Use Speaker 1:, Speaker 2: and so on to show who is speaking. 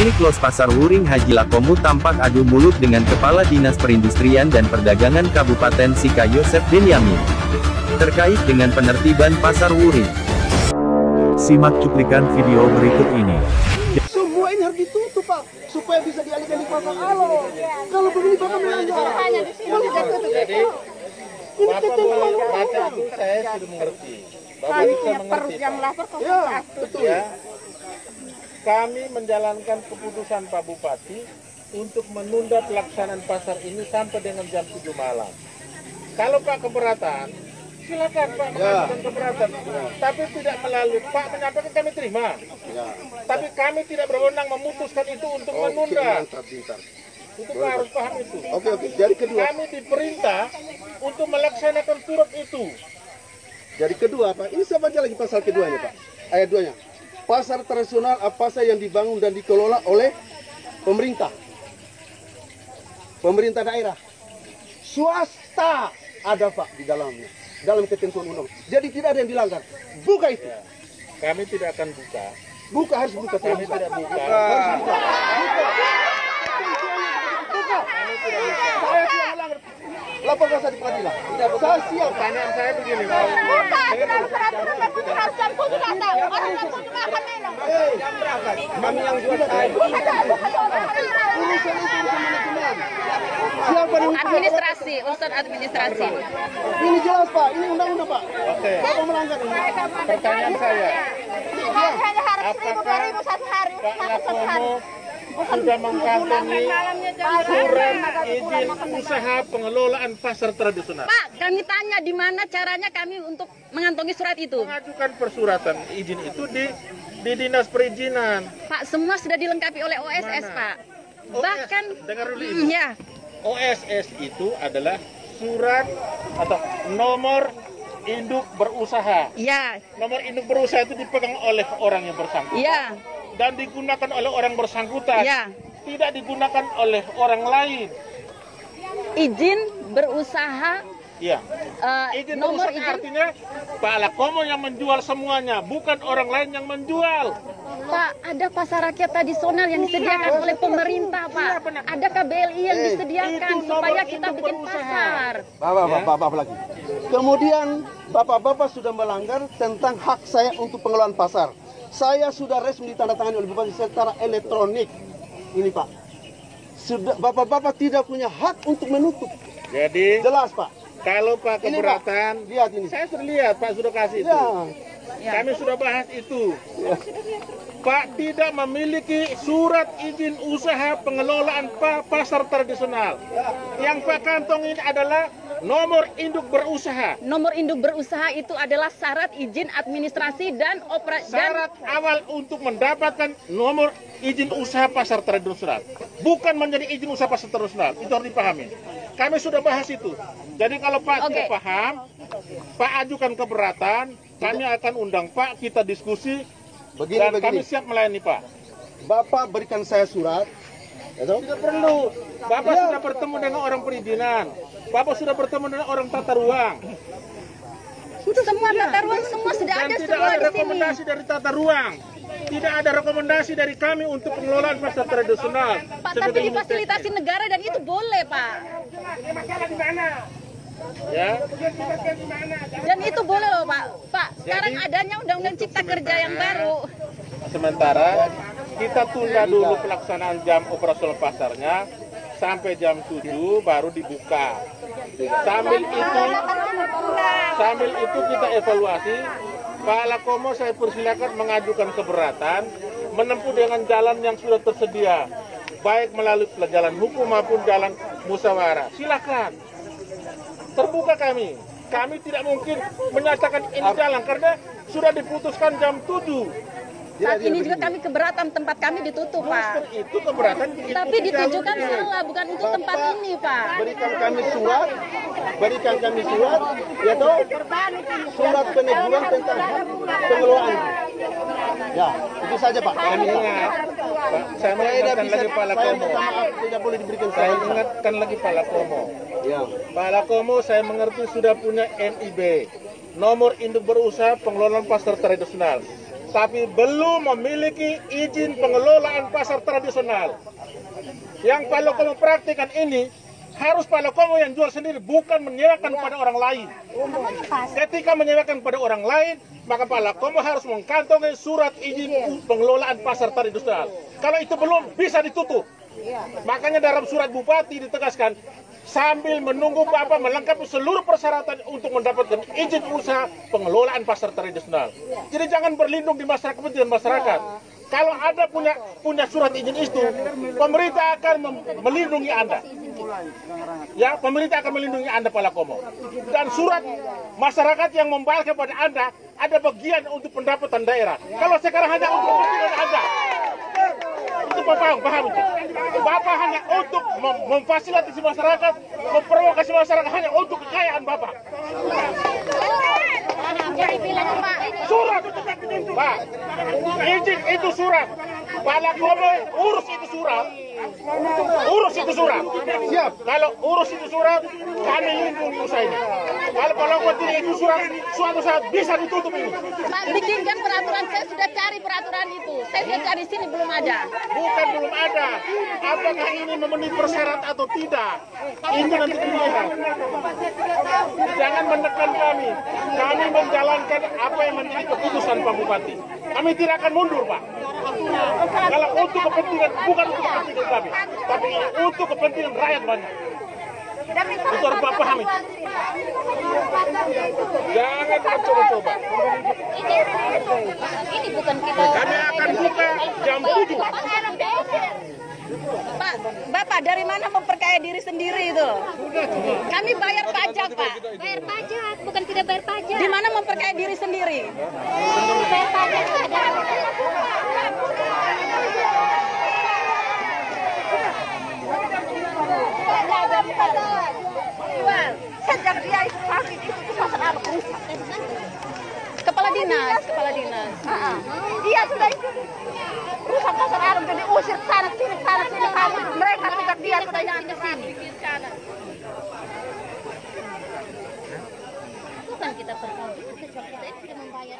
Speaker 1: Pemilik Los Pasar Wuring Haji Lakomu tampak adu mulut dengan Kepala Dinas Perindustrian dan Perdagangan Kabupaten Sika Yosef Benyamin terkait dengan penertiban Pasar Wuring.
Speaker 2: Simak cuplikan video berikut ini.
Speaker 3: Semua ini harus ditutup, Pak, supaya bisa dialihkan di pasar Alo. Kalau begini Bapak melanggar.
Speaker 4: Jadi Bapak boleh baca itu, saya sudah mengerti. Bapak bisa mengerti.
Speaker 3: Ya, betul.
Speaker 4: Ya. Kami menjalankan keputusan Pak Bupati untuk menunda pelaksanaan pasar ini sampai dengan jam 7 malam. Kalau Pak keberatan, silakan Pak mengajukan keberatan. Tapi tidak melalui Pak menyampaikan kami terima. Tapi kami tidak berwenang memutuskan itu untuk menunda. Itu Pak harus paham itu.
Speaker 3: Oke. Jadi kedua.
Speaker 4: Kami diperintah untuk melaksanakan surat itu.
Speaker 3: Jadi kedua, Pak. Ini saya baca lagi pasal keduanya, Pak. Ayat 2-nya. Pasar tradisional pasar yang dibangun dan dikelola oleh pemerintah. Pemerintah daerah. Swasta ada, Pak, di dalamnya. Dalam ketentuan undang. Jadi tidak ada yang dilanggar. Buka itu.
Speaker 4: Kami tidak akan buka.
Speaker 3: Buka, harus buka.
Speaker 4: Kami tidak buka.
Speaker 3: Harus buka. Saya tidak melanggar. Laporkan saya di pengadilan. Saya siap.
Speaker 4: Pertanyaan saya begini.
Speaker 3: Kami yang jual siapa yang
Speaker 5: administrasi, urusan administrasi.
Speaker 3: Ini jelas, Pak. Ini undang-undang, Pak.
Speaker 4: Oke.
Speaker 3: Bapak melanggar ini.
Speaker 4: Pertanyaan saya,
Speaker 5: Hanya harus
Speaker 4: apakah
Speaker 5: 1.000 satu hari.
Speaker 4: Pak Lakomo sudah mengantongi surat izin usaha pengelolaan pasar tradisional?
Speaker 5: Pak, kami tanya di mana caranya kami untuk mengantongi surat itu.
Speaker 4: Mengajukan persuratan izin itu di dinas perizinan.
Speaker 5: Pak, semua sudah dilengkapi oleh OSS,
Speaker 4: Mana?
Speaker 5: Pak.
Speaker 4: OSS,
Speaker 5: Bahkan,
Speaker 4: dengar dulu ini.
Speaker 5: ya,
Speaker 4: OSS itu adalah surat atau nomor induk berusaha.
Speaker 5: ya,
Speaker 4: Nomor induk berusaha itu dipegang oleh orang yang bersangkutan
Speaker 5: ya,
Speaker 4: dan digunakan oleh orang bersangkutan.
Speaker 5: ya.
Speaker 4: Tidak digunakan oleh orang lain.
Speaker 5: Izin berusaha,
Speaker 4: Iya. Izin
Speaker 5: nomor
Speaker 4: berusaha
Speaker 5: izin.
Speaker 4: artinya Pak Lakomo yang menjual semuanya, bukan orang lain yang menjual.
Speaker 5: Pak, ada pasar rakyat tradisional yang disediakan oleh pemerintah, Pak. Ada KBLI yang disediakan
Speaker 4: itu nomor
Speaker 5: supaya kita
Speaker 4: induk
Speaker 5: bikin
Speaker 4: berusaha.
Speaker 5: pasar.
Speaker 3: Bapak lagi. Kemudian Bapak sudah melanggar tentang hak saya untuk pengelolaan pasar. Saya sudah resmi ditandatangani oleh Bupati secara elektronik. Ini, Pak. Sudah Bapak tidak punya hak untuk menutup.
Speaker 4: Jadi
Speaker 3: Jelas, Pak.
Speaker 4: kalau Pak
Speaker 3: Ini,
Speaker 4: keberatan,
Speaker 3: Pak. Lihat ini.
Speaker 4: saya sudah lihat Pak sudah kasih itu.
Speaker 3: Ya.
Speaker 4: Kami sudah bahas itu. Pak tidak memiliki surat izin usaha pengelolaan pasar tradisional. Yang Pak kantongin adalah nomor induk berusaha.
Speaker 5: Nomor induk berusaha itu adalah syarat izin administrasi dan operasi.
Speaker 4: Syarat awal untuk mendapatkan nomor izin usaha pasar tradisional. Bukan menjadi izin usaha pasar tradisional. Itu harus dipahami. Kami sudah bahas itu. Jadi kalau Pak tidak paham, Pak ajukan keberatan, kami akan undang Pak, kita diskusi, dan kami siap melayani Pak.
Speaker 3: Bapak berikan saya surat.
Speaker 4: Tidak perlu. Bapak sudah bertemu dengan orang perizinan. Bapak sudah bertemu dengan orang tata ruang.
Speaker 5: Semua tata ruang semua sudah
Speaker 4: Dan
Speaker 5: ada
Speaker 4: tidak
Speaker 5: semua
Speaker 4: ada
Speaker 5: di sini.
Speaker 4: rekomendasi dari tata ruang. Tidak ada rekomendasi dari kami untuk pengelolaan pasar tradisional.
Speaker 5: Pak, tapi difasilitasi negara dan itu boleh, Pak.
Speaker 4: Ya.
Speaker 5: Dan itu boleh loh, Pak. Pak, sekarang adanya Undang-Undang Cipta Kerja yang baru.
Speaker 4: Sementara kita tunda dulu pelaksanaan jam operasional pasarnya sampai jam 7 baru dibuka. Sambil itu kita evaluasi. Pak Lakomo saya persilakan mengajukan keberatan menempuh dengan jalan yang sudah tersedia, baik melalui jalan hukum maupun jalan musyawarah. Silakan. Terbuka kami. Kami tidak mungkin menyatakan ini jalan karena sudah diputuskan jam 7.
Speaker 5: Saat ini juga kami keberatan, tempat kami ditutup, Pak.
Speaker 4: Itu keberatan.
Speaker 5: Tapi ditujukan salah, bukan untuk tempat ini, Pak.
Speaker 3: Berikan kami surat, ya toh, surat peneguhan tentang hak pengelolaan. Ya, itu saja, Pak.
Speaker 4: Kami ingat, Pak, saya mengingatkan lagi Pak Lakomo.
Speaker 3: Tidak boleh diberikan
Speaker 4: Saya ingatkan lagi Pak Lakomo.
Speaker 3: Ya.
Speaker 4: Pak Lakomo saya mengerti sudah punya NIB, nomor induk berusaha pengelolaan pasar tradisional. tapi belum memiliki izin pengelolaan pasar tradisional. Yang Palokomo praktikan ini, harus Palokomo yang jual sendiri, bukan menyewakan kepada orang lain. Ketika menyewakan kepada orang lain, maka Palokomo harus mengantongi surat izin pengelolaan pasar tradisional. Kalau itu belum, bisa ditutup. Makanya dalam surat bupati ditegaskan, sambil menunggu Bapak melengkapi seluruh persyaratan untuk mendapatkan izin usaha pengelolaan pasar tradisional. Jadi jangan berlindung di masyarakat, kepentingan masyarakat. Kalau Anda punya surat izin itu, pemerintah akan melindungi Anda. Ya, pemerintah akan melindungi Anda Palokomo. Dan surat masyarakat yang membayar kepada Anda ada bagian untuk pendapatan daerah. Kalau sekarang hanya untuk kepentingan Anda. Itu paham itu. Bapak hanya untuk memfasilitasi masyarakat, memprovokasi masyarakat hanya untuk kekayaan Bapak. Surat, Pak. Izin itu surat. Palokomo urus itu surat. Urus itu surat. Siap. Kalau urus itu surat, kami lindungi usaha ini. Kalau Palokomo tidak itu surat, suatu saat bisa ditutup ini.
Speaker 5: Pak, bikinkan peraturan. Saya sudah cari peraturan itu. Saya sudah cari sini belum ada.
Speaker 4: Bukan belum ada. Apakah ini memenuhi persyarat atau tidak? Itu nanti dilihat. Jangan menekan kami. Kami menjalankan apa yang menjadi keputusan Pak Bupati. Kami tidak akan mundur, Pak. Kalau untuk kepentingan, bukan untuk kepentingan kami, tapi untuk kepentingan rakyat banyak. Itu harus Pak paham itu. Jangan mencoba-coba.
Speaker 5: Ini bukan kita.
Speaker 4: Kami akan buka jam 7.
Speaker 5: Pak, Bapak dari mana memperkaya diri sendiri itu? Kami bayar pajak, Pak.
Speaker 6: Bayar pajak, bukan tidak bayar pajak.
Speaker 5: Di mana memperkaya diri sendiri?
Speaker 6: Bayar pajak ada.
Speaker 5: Sejak dia itu sakit itu pasar apa rusak. Kepala dinas. Dia sudah itu rusak pasar Arab, jadi usir sana sini. Mereka sejak dia sudah ke sini.
Speaker 6: Bukan kita pergi, kita tidak membayar.